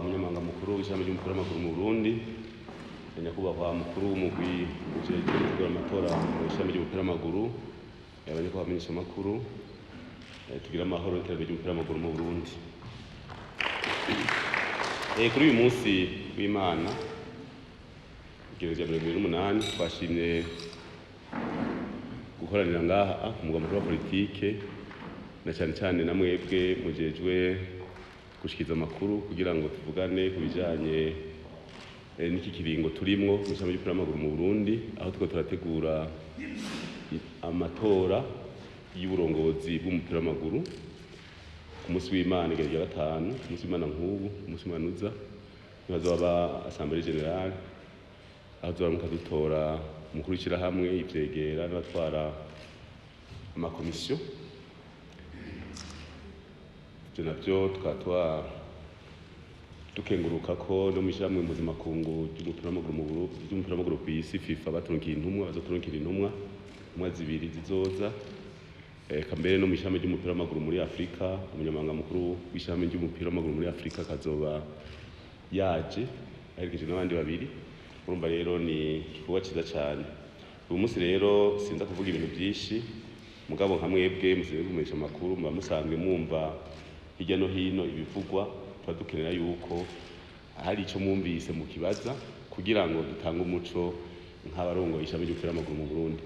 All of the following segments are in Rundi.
umunyamabanga mukuru w'ishami ry'umupira w'amaguru mu Burundi, nyakubahwa mukuru w'umugwi ujejwe gutegura amatora mu ishami ry'umupira w'amaguru, abanyakubahwa abamenyeshamakuru, tugira amahoro n'iterambere ry'umupira w'amaguru mu Burundi. Kuri uyu munsi w'Imana igerezo rya 2028 twashimye gukoranira ngaha ku mugwa mukuru wa politike na cyane na mwebwe mujejwe gushikiza amakuru kugira ngo tuvugane ku bijanye n'iki kiringo turimwo mu ishami ry'umupira w'amaguru mu Burundi, aho turiko turategura amatora y'uburongozi bw'umupira w'amaguru ku munsi w'Imana igerezo rya gatanu, ku munsi w'Imana nk'ubu, ku munsi w'Imana uza hazoba Assemblée Générale, aho tuzoramuka dutora umukuru w'ishirahamwe, ivyegera n'abatwara amakomisiyo. Ivyo navyo tukaba dukenguruka ko no mw'ishirahamwe mpuzamakungu ry'umupira w'amaguru kw'isi FIFA baturungikiye intumwa, bazoturungikira intumwa zibiri zizoza. Eka mbere no mw'ishirahamwe ry'umupira w'amaguru muri Afrika, umunyamabanga mukuru w'ishirahamwe ry'umupira w'amaguru muri Afrika akazoba yaje aherekeje n'abandi babiri. Urumva rero ni igikorwa ciza cane. Uyu munsi rero sinza kuvuga ibintu vyinshi, mugabo nka mwebwe musanzwe mumenyesha amakuru muba musanzwe mwumva hirya no hino ibivugwa, tuba dukenera yuko hari ico mwumvise mu kibaza kugira ngo dutange umuco nk'abarongoye ishami ry'umupira w'amaguru mu Burundi.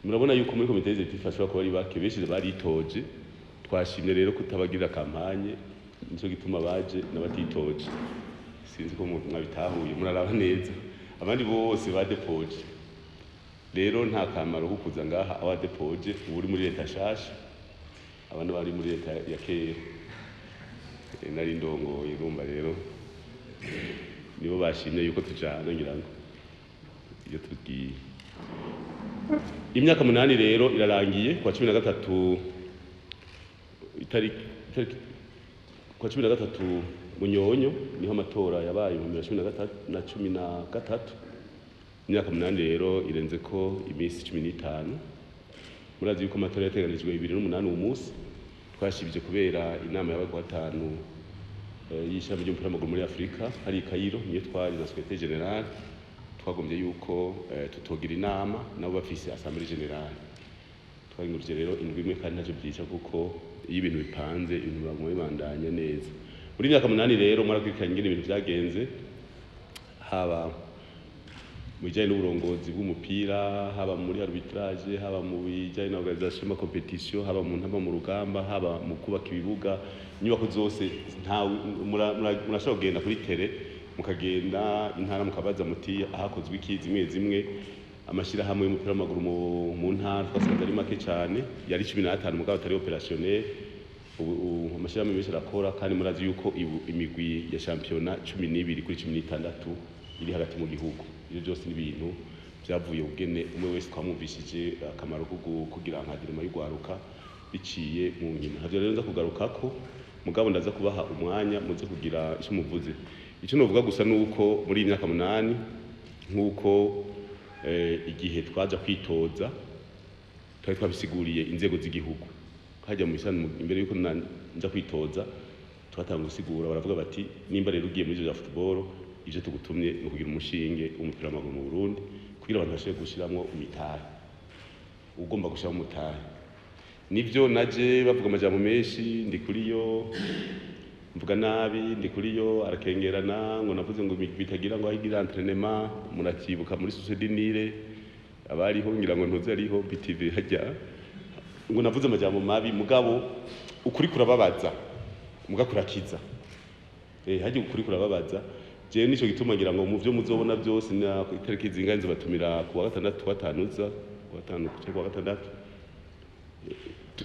Murabona yuko muri komite y'executif ashobora kuba ari bake, benshi baritoje. Twashimye rero kutabagirira kampanye, nico gituma baje n'abatitoje. Sinzi ko mwabitahuye, muraraba neza. Abandi bose badepoje. Rero nta kamaro ko kuza ngaha abadepoje uri muri leta shasha, abandi bari muri leta ya kera. Nari ndongoye, urumva rero nibo bashimye yuko tujana ngira ngo iyo tugiye. Imyaka 8 rero irarangiye kwa 13 kwa 13 Munyonyo niho amatora yabaye mu 2013. Imyaka 8 rero irenze ko iminsi 15. Murazi yuko amatora yateganijwe 2008 uyu munsi twashibije kubera inama yabaye ku gatanu y'ishami ry'umupira w'amaguru muri Afrika hari Cairo, niyo twari na Secrétaire Général. Twagombye yuko tutogira inama nabo bafise Assemblée Générale. Twangurije rero indwi imwe kandi ntacyo byica kuko iyo ibintu bipanze ibintu bibandanya neza. Muri myaka 8 rero mwarakurikiranye ingene ibintu vyagenze, haba mu bijanye n'uburongozi bw'umupira, haba muri arbitrage, haba mu bijanye na organisation ya competition, haba mu ntamba mu rugamba, haba mu kubaka ibibuga, inyubako zose. Murashobora kugenda kuri tele mukagenda intara mukabaza muti ahakozwe iki zimwe amashirahamwe y'umupira w'amaguru mu ntara twasanze ari make cyane, yari 15 mugabo atari opérationnel. Ubu amashirahamwe menshi arakora kandi murazi yuko imigwi ya championnat 12 kuri 16 iri hagati mu gihugu. Ibyo byose ni ibintu byavuye ubwene umwe wese twamwumvishije akamaro ko kugira nkadirima y'ugwaruka biciye mu nkino. Havyo rero nza kugaruka ko mugabo ndaza kubaha umwanya muze kugira icyo muvuze. Icyo novuga gusa nuko muri imyaka 8 nkuko igihe twaja kwitoza twari twabisiguriye inzego z'igihugu. Hajya mu isano imbere yuko nja kwitoza twatanga gusigura, baravuga bati nimba rero ugiye muri bya football ivyo tugutumye no kugira umushinge w'umupira w'amaguru mu Burundi kugira abantu bashobore gushiramwo umitahe, ugomba gushiramo umutahe. Nivyo naje bavuga amajambo menshi, ndi kuri yo mvuga nabi, ndi kuri yo arakengerana ngo navuze ngo bitagira ngo ahigira entraînement. Murakibuka muri Société Nile abariho ngira ngo ntuze ariho BTV hajya ngo navuze amajambo mabi, mugabo ukuri kurababaza mugakurakiza. Hajya ukuri kurababaza. Je nico gituma ngira ngo mu byo muzobona byose na itariki zinganze batumira ku wa 6 watanuza ku wa 6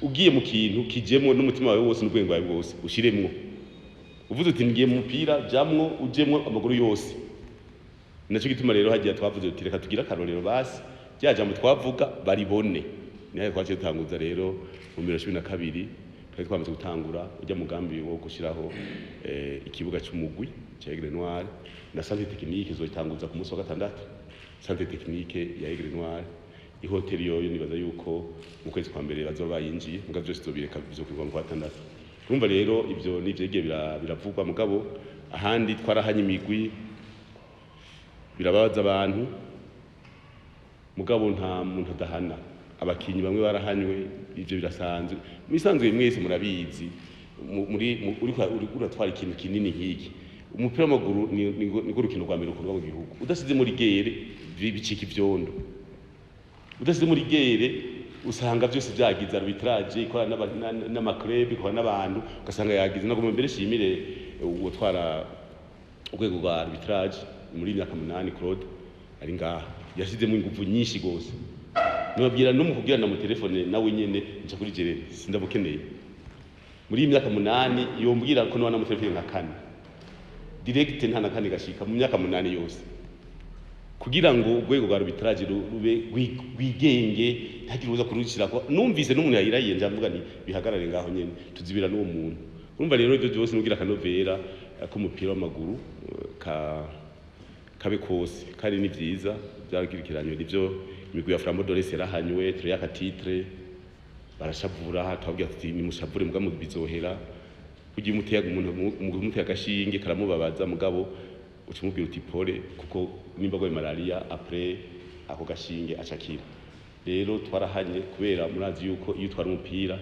ugiye mu kintu kijemwo n'umutima wawe wose n'ubwenge wawe bwose ushiremwo. Uvuze uti ngiye mu mupira jamwo ujemwo amaguru yose. Naco gituma rero hagiye twavuze uti reka tugira karorero basi jambo twavuga baribone. Nihaye kwaje tutanguza rero mu 2012 twari twamaze gutangura ujya mugambi wo gushiraho ikibuga cy'umugwi cya Aigle Noir na santé technique zoyitanguza ku munsi wa 6. Santé technique ya Aigle Noir ihoteli yoyo nibaza yuko mu kwezi kwa mbere bazoba bayinjiye, mugabo byose tuzobireka bizokwirwa mu 6. Urumva rero ivyo nivyo biravugwa, mugabo ahandi twarahanye imigwi birababaza abantu mugabo nta muntu adahana abakinyi bamwe barahanywe ivyo birasanzwe misanzwe mwese murabizi uri uratwara ikintu kinini nk'iki umupira w'amaguru ni urukino rwa mbere rukorwa mu gihugu udasize muri gere bicika ivyondo udasize muri gere usanga byose byagize arbitrage ikora n'amaklub ikora n'abantu ugasanga yagize no mbere shimire utwara urwego rwa arbitrage muri myaka 8 Claude ari ngaha yashizemo ingufu nyinshi gose nababwira no mu kugirana mu telefone nawe nyene nca kuri jere sindabukeneye muri myaka 8 yombwira ko nwana mu telefone nka 4 direct nta na 4 gashika mu myaka 8 yose kugira ngo urwego rwa arbitrage rube rwigenge ntagire uza kurukira ko numvise n'umuntu yayirayiye ndavuga nti bihagarare ngaho nyene tuzibira n'uwo muntu urumva rero ibyo byose nugira kanovera ko umupira w'amaguru kabe kose kandi ni vyiza byagirikiranywe nivyo imigwi ya Flamodores yarahanywe turi yakatitre barashavura twabwiye ati ni mushavure mugabo bizohera kugira umutega umuntu umutega gashinge karamubabaza mugabo ucumubwira uti pole kuko nimba gwe malaria après ako gashinge acakira rero twarahanye kubera murazi yuko iyo twara umupira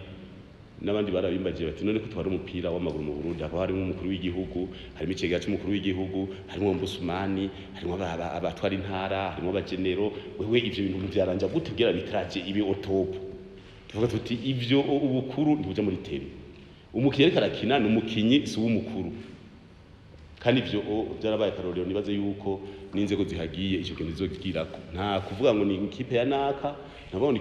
n'abandi barabimbaje bati none ko twara umupira w'amaguru mu Burundi aho harimo umukuru w'igihugu harimo icegera cy'umukuru w'igihugu harimo Mbusumani harimo abatwara intara harimo abagenero wewe ivyo bintu byaranja gute bwira bitraje ibi otop tuvuga tuti ivyo ubukuru ntibuja muri tebe umukinyi ariko arakina n'umukinyi si w'umukuru kandi ivyo byarabaye karorero nibaze yuko n'inzego zihagiye ico kintu zizogirako nta kuvuga ngo ni ikipe ya naka nabona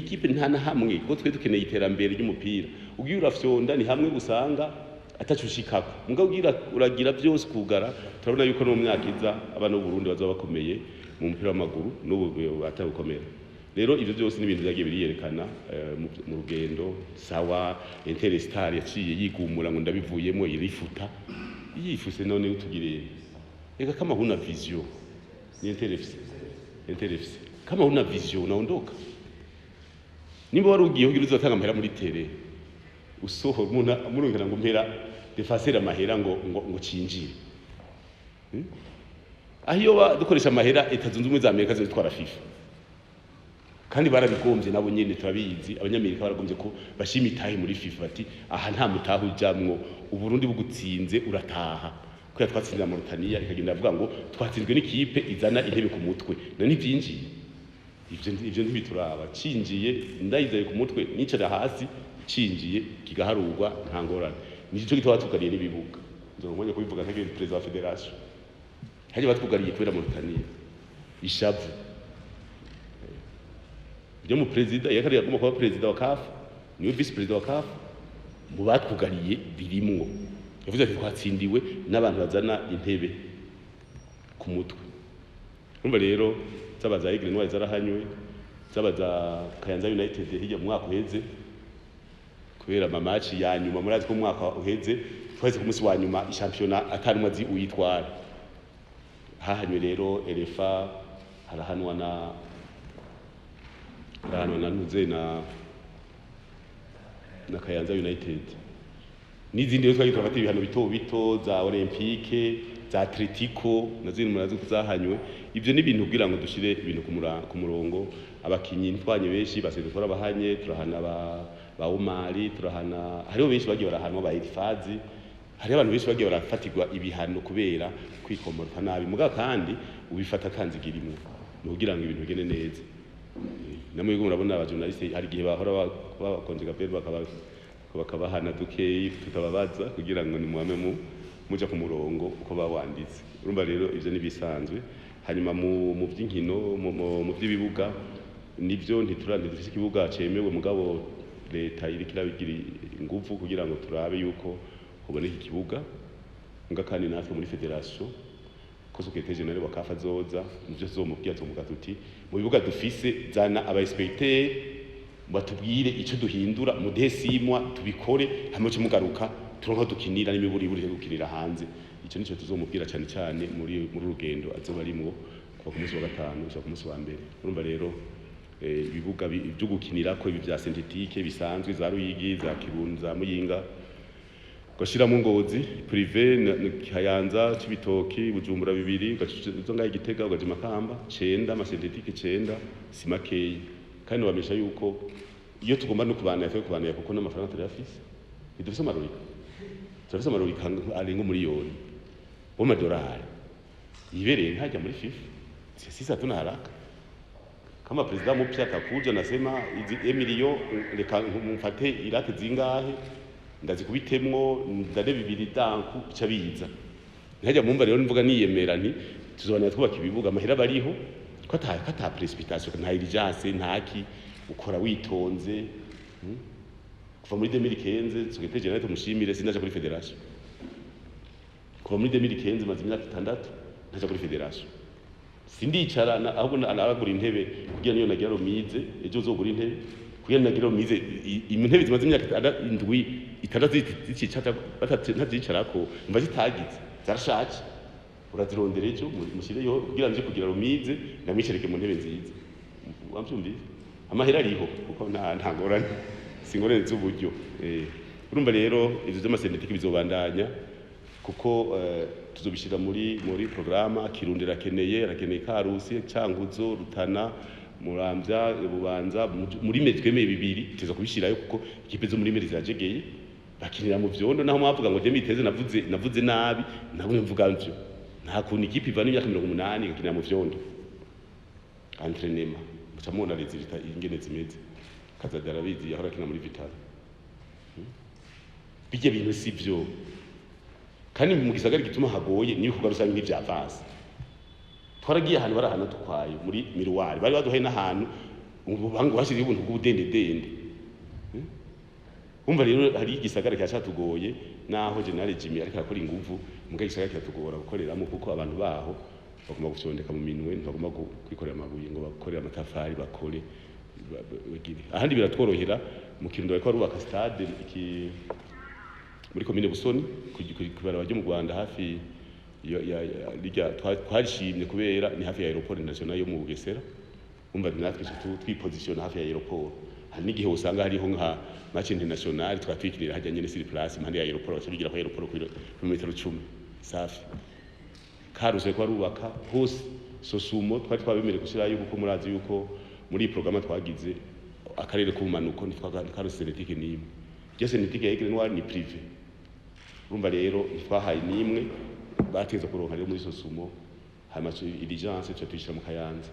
ikipe nta na hamwe ko twe dukeneye iterambere ry'umupira ugiye urafyonda ni hamwe gusanga atacushikako mugabo uragira byose kugara turabona yuko no mu myaka iza abana b'u Burundi bazaba bakomeye mu mupira w'amaguru n'ubu batabukomera rero ivyo byose ni ibintu byagiye biriyerekana mu rugendo sawa Interstar yaciye yigumura ngo ndabivuyemo irifuta yifuse none utugire eka kama huna vision ni Interfc kama huna vision unaondoka nimba warugiye ugira uzotanga amahera muri tele usohora umuntu amurongera ngo mpera defasera amahera ngo cinjire ahiyo dukoresha amahera etazunze umwe za Amerika zitwara FIFA kandi barabigombye nabo nyene turabizi abanyamerika baragombye ko bashima itahe muri FIFA bati aha nta mutaho ujamwo uburundi bugutsinze urataha ko yatwatsinze Mauritania ikagenda avuga ngo twatsinzwe n'ikipe izana intebe ku mutwe none byinjiye ivyo ntibituraba cinjiye ndayizaye ku mutwe nicara hasi cinjiye kigaharurwa nta ngorane nico gitwa batugariye n'ibibuga nzongomanye kubivuga nk'agiye president wa federation haje batugariye kubera Mauritania ishavu byo mu president yakari yaguma kuba president wa CAF niwe vice president wa CAF mu batugariye birimwo yavuze ati twatsindiwe n'abantu bazana intebe ku mutwe urumva rero zabaza Aigle Noir zarahanywe zabaza Kayanza United hirya mu mwaka uheze kubera mamaci ya nyuma murazi ko mwaka uheze twaheze ku munsi wa nyuma championnat atarumwe azi uyitwara hahanywe rero RFA harahanwa na nuze na Kayanza United n'izindi rero twagitwa bati ibihano bito za Olympique za Atletico nazindi murazi kuzahanywe ivyo ni ibintu kugira ngo dushire ibintu ku murongo abakinyi ntwanye benshi baseze tora bahanye turahana ba Omari turahana hariho benshi bagiye barahanwa ba Elifazi hari abantu benshi bagiye barafatirwa ibihano kubera kwikomorta nabi muga kandi ubifata kanzigirimo kugira ngo ibintu bigende neza namwe murabona aba journaliste hari gihe bahora bakonje gapere bakabahana dukeyi tutababaza kugira ngo ni muhame muja ku murongo uko bawanditse urumva rero ivyo ni bisanzwe hanyuma mu by'inkino mu by'ibibuga nivyo dufise ikibuga cemewe mugabo leta iri kirabigira ingufu kugira ngo turabe yuko hoboneka ikibuga kandi natwe muri federation ko secrétaire général wa CAF azoza muvyo zomubwira zomuga tuti mu bibuga dufise zana aba inspecteur batubwire ico duhindura mu desimwa tubikore hamwe cyo mugaruka turonka dukinira n'imiburi buri gukinira hanze ico nico tuzomubwira cyane cyane muri rugendo azoba arimwo ku munsi wa gatanu ushaka ku munsi wa mbere urumva rero ibibuga byo gukinira ko ibi bya synthétique bisanzwe za Ruyigi za Kirundo za Muyinga ugashira mu Ngozi privé Kayanza Cibitoki Bujumbura bibiri ugacizo ngaho Gitega ugaje Makamba 9 amasentetike 9 simakeye kandi wamesha yuko iyo tugomba no kubanira kuko n'amafaranga turafise bidufise amarurika turafise amarurika arenga umuriyoni w'amadolari ibereye ntajya muri FIFA sisi hatuna haraka kama president mpya atakuja nasema hizi milioni reka mfate irate zingahe ndazikubitemwo ndade bibiri danku bica biza ntajya mumva rero mvuga niyemera nti tuzobana twubaka ibibuga amahera bariho ko ata precipitation nta urgence ntaki ukora witonze kuva muri 2015 secrétaire général tumushimire sinaje kuri fédération kuva muri 2015 maze imyaka 6 ntaje kuri fédération sindicarana ahubwo aragura intebe kugira niyo nagira romize ejo uzogura intebe kugira nagira romize intebe zimaze imyaka 7 itandatu ntazicarako mva zitagize zarashaje urazirondera ejo mushireyo kugira nje kugira romize namwicereke mu ntebe nziza wamvyumvise amahera ariho kuko nta ngorane singorane z'uburyo urumva rero ivyo by'amasentetike bizobandanya kuko tuzobishira muri programa Kirundi rakeneye Karusi Cankuzo Rutana Muramvya Bubanza muri metweme bibiri teza kubishirayo kuko ikipe zo muri meri zajegeye bakinira mu vyondo naho mwavuga ngo je miteze navuze nabi nabwo mvuga mvyo nta kuntu ikipe ivana imyaka 80 ikinira mu vyondo entraînement mucamona rezilita ingene zimeze kazadara bizi yahora kina muri Vital bije bintu sivyo kandi mu gisagara gituma hagoye niyo kugarusa nk'ivya vase twaragiye ahantu barahana tukwaye muri miruwari bari baduhaye n'ahantu ububango bashiriye ubuntu bw'ubudendedende umva rero hari igisagara cyatugoye naho General Jimmy ariko akora inguvu mugaye igisagara cyatugora gukoreramo kuko abantu baho bagomba gushondeka mu minwe ntibagomba kwikorera amabuye ngo bakorere amatafari bakore ahandi biratworohera mu Kirundo bariko barubaka stade muri commune Busoni kubaraba ryo mu Rwanda hafi ya twashimye kubera ni hafi ya aéroport national yo mu Bugesera umva natwe twiposition hafi ya aéroport hari n'igihe usanga hariho nka match international twatwikirira hajya nyene sur place impande ya aéroport bacabigira ko aéroport ku metero 10 safi karuse ko arubaka hose sosumo twabemere gushira yuko murazi yuko muri programme twagize akarere k'ubumanuko nitwaga karuse sentetike nimwe je sentetike yegere ni privé urumva rero twahaye nimwe bateza kuronka rero muri sosumo hamacho diligence cyo twishira mu Kayanza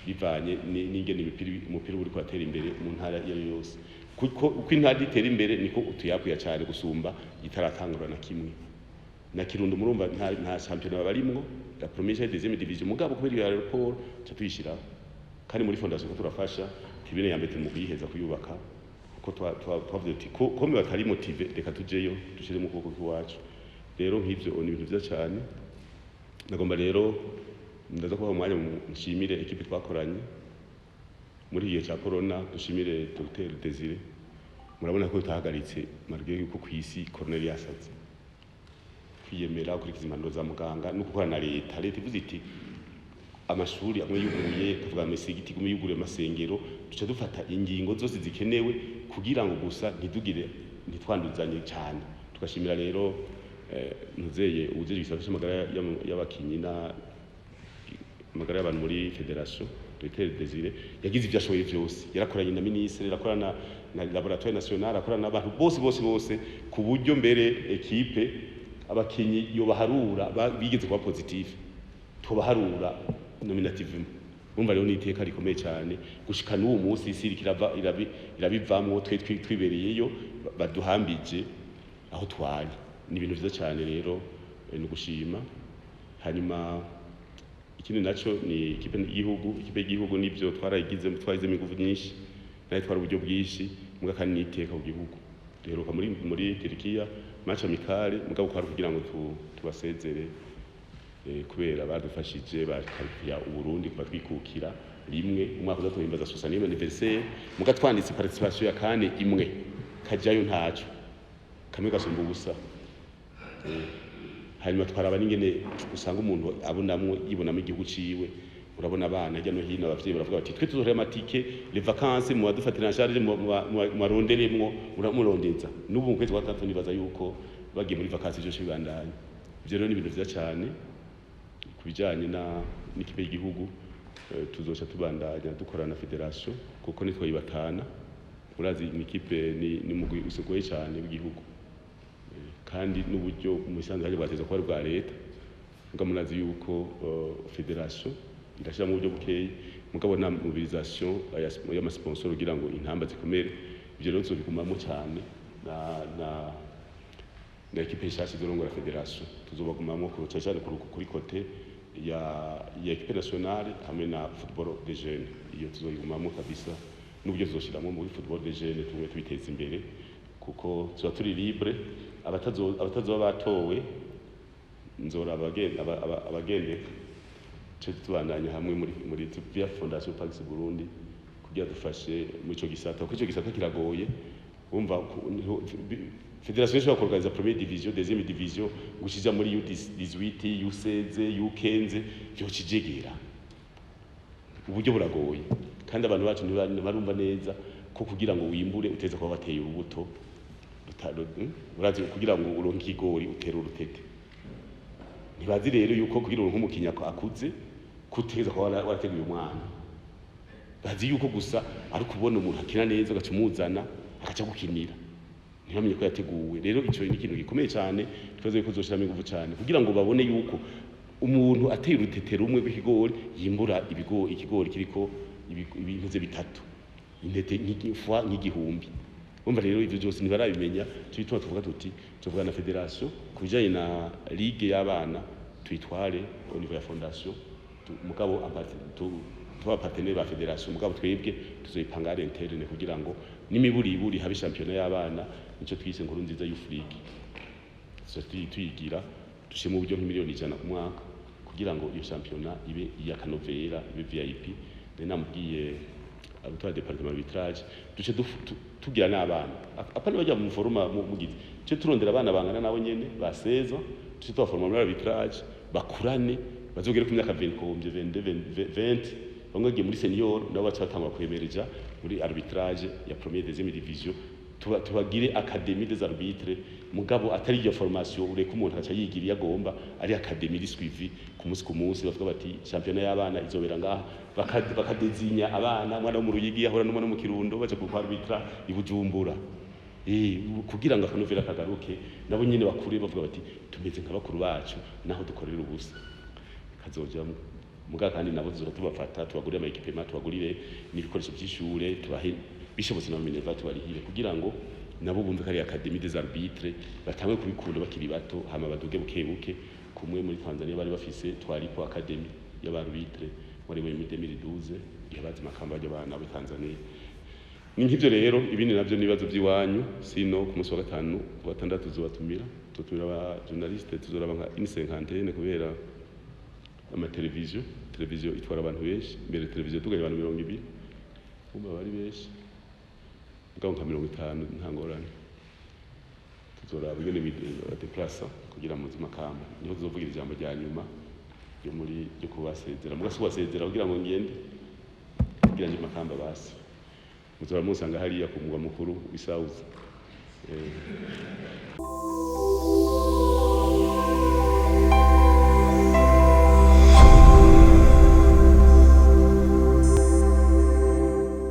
bivanye n'ingene umupira uri kwatera imbere mu ntara yose kuko uko intara itera imbere niko utuyakuya cyane gusumba itaratangura na kimwe na Kirundo murumva nta championnat barimwo la première et deuxième division mugabo kubera iyo aéroport cyo twishira kandi muri fondation ko turafasha kibine ya mbere mu kuyiheza kuyubaka ko twavuze ati ko batari motive reka tujeyo dushire mu kuboko kwacu rero nk'ivyo ni ibintu byiza cyane nagomba rero ndaza kuba umwanya nshimire equipe twakoranye muri igihe cya corona dushimire Dr Desire murabona ko tahagaritse marge yuko kwisi Cornelia yasaze kwiyemera kuri kizimano za muganga no gukorana na leta ivuze iti amashuri amwe yuguruye kuvuga mesigiti gume yugure amasengero duca dufata ingingo zose zikenewe kugira ngo gusa ntitwanduzanye cyane tugashimira rero nuzeye ubujeje bisafisha magara y'abakinyi na magara y'abantu muri federation Dr Desire yagize ibyo ashoboye byose yarakoranye na ministre yarakorana na laboratoire nationale akorana n'abantu bose ku buryo mbere equipe abakinyi yo baharura bigeze kuba positive tubaharura nominative umva rero niteka rikomeye cyane gushika n'uwo munsi isiri kirava irabivamwo twibereyeyo baduhambije aho twari ni ibintu byiza cyane rero no gushima hanyuma ikindi naco ni ikipe y'igihugu nivyo twaragize twarize ingufu nyinshi nayo twara uburyo bwishi muga kandi niteka ku gihugu rero muri Turkiya match amicale mugabo kwari kugira ngo tubasezere kubera badufashije bakariya uburundi kuba twikukira rimwe umwaka uzatuhimbaza 60 anniversaire muga twanditse participation ya kane imwe kajyayo ntaco kamwe gasumba ubusa hanyuma twaraba n'ingene usanga umuntu abonamwo yibonamo igihugu ciwe urabona abana hirya no hino abavyeyi baravuga bati twe tuzohera amatike les vacances mu badufatira en charge mu aronderemwo uramurondeza n'ubu mu kwezi kwa gatatu nibaza yuko bagiye muri vacances byose bibandanye ivyo rero ni ibintu vyiza cyane kubijanye n'ikipe y'igihugu tuzoca tubandanya dukorana na federation kuko nitwe yibatana urazi ikipe ni mugwi usugoye cyane w'igihugu kandi n'uburyo umusanzu haje bateza kwa rwa leta ngamunazi yuko federation irashira mu buryo bukeye mugabo na mobilisation y'ama sponsor kugira ngo intamba zikomere ivyo rero tuzobigumamo cyane na equipe ishashe zorongora federation tuzobagumamo kuruca cyane kuri kote ya equipe nationale hamwe na football des jeunes iyo tuzoyigumamo kabisa n'uburyo tuzoshiramo muri football des jeunes tumwe tubiteza imbere kuko tuba turi libre abatazoba batowe nzora abagende tubandanya hamwe muri via Fondation Pax Burundi kugira dufashe mu ico gisata kuko ico gisata kiragoye umva Federation ishobora kuorganiza première division deuxième division gushija muri U18 U16 U15 byo kijegera uburyo buragoye kandi abantu bacu ntibarumva neza ko kugira ngo wimbure uteze kuba bateye urubuto urazi kugira ngo uronke igori utera urutete ntibazi rero yuko kugira uronke umukinya akuze kuteza ko warateguye umwana bazi yuko gusa ari kubona umuntu akina neza agacumuzana akaca gukinira ntibamenye ko yateguwe rero ico ni ikintu gikomeye cyane twaze ko zoshiramo ingufu cyane kugira ngo babone yuko umuntu ateye urutete rumwe rw'ikigori yimbura ikigori kiriko ibintuze bitatu intete nk'ifwa nk'igihumbi umva rero ivyo byose ntibarabimenya tubituma tuvuga tuti tuvuga na federation kubijanye na ligue y'abana tuyitware au niveau ya fondation mugabo tuba partenaire ba federation mugabo twebwe tuzoyipanga ari interne kugira ngo n'imiburiburi habe championnat y'abana nico twise nkuru nziza youth league so tuyigira dushimo uburyo nk'imiliyoni 100 ku mwaka kugira ngo iyo championnat ibe iya kanovera ibe VIP namubwiye abutwa departement arbitrage duce tugira n'abana apana bajya mu foruma mu gizi cyo turondera abana bangana nabo nyene baseza duce tubaforma muri arbitrage bakurane bazogera ku myaka 20 bamwe giye muri senior nabo bacatangwa kwemereja muri arbitrage ya première deuxième division tubagire académie des arbitres mugabo atari iyo formation ureka umuntu aca yigira yagomba ari académie di suivi ku munsi bavuga bati championnat y'abana izobera ngaha bakadezinya abana mwana wo mu Ruyigi ahora n'umwana mu Kirundo baje ku arbitra ibujumbura kugira ngo akanovera kagaruke nabo nyine bakure bavuga bati tumeze nk'abakuru bacu naho dukorera ubusa kazoja muga kandi nabo tubafata tubagurira ama equipement tubagurire n'ibikoresho by'ishure tubahe bishobotse na minerva tubarihire kugira ngo nabo bumve kari académie des arbitres batangwe kubikunda bakiri bato hama baduge bukebuke kumwe muri Tanzania bari bafise twaripo académie y'abarbitre muri 2012 yabazi makamba y'abana bo Tanzania ni nk'ivyo rero ibindi navyo nibazo by'iwanyu sino ku munsi wa gatanu wa gatandatu tuzobatumira aba journaliste tuzoraba nka une kubera ama televiziyo itwara abantu benshi mbere televiziyo tugaye abantu 200 umba bari benshi ngabo nka 50 nta ngorane tuzoraba ingene badeplace kugira mu makamba niho tuzovugira ijambo rya nyuma yo muri ryo kubasezera mugasi kubasezera kugira ngo ngende kugira nje makamba basi muzora musanga hariya ku mugwa mukuru w'Isauzi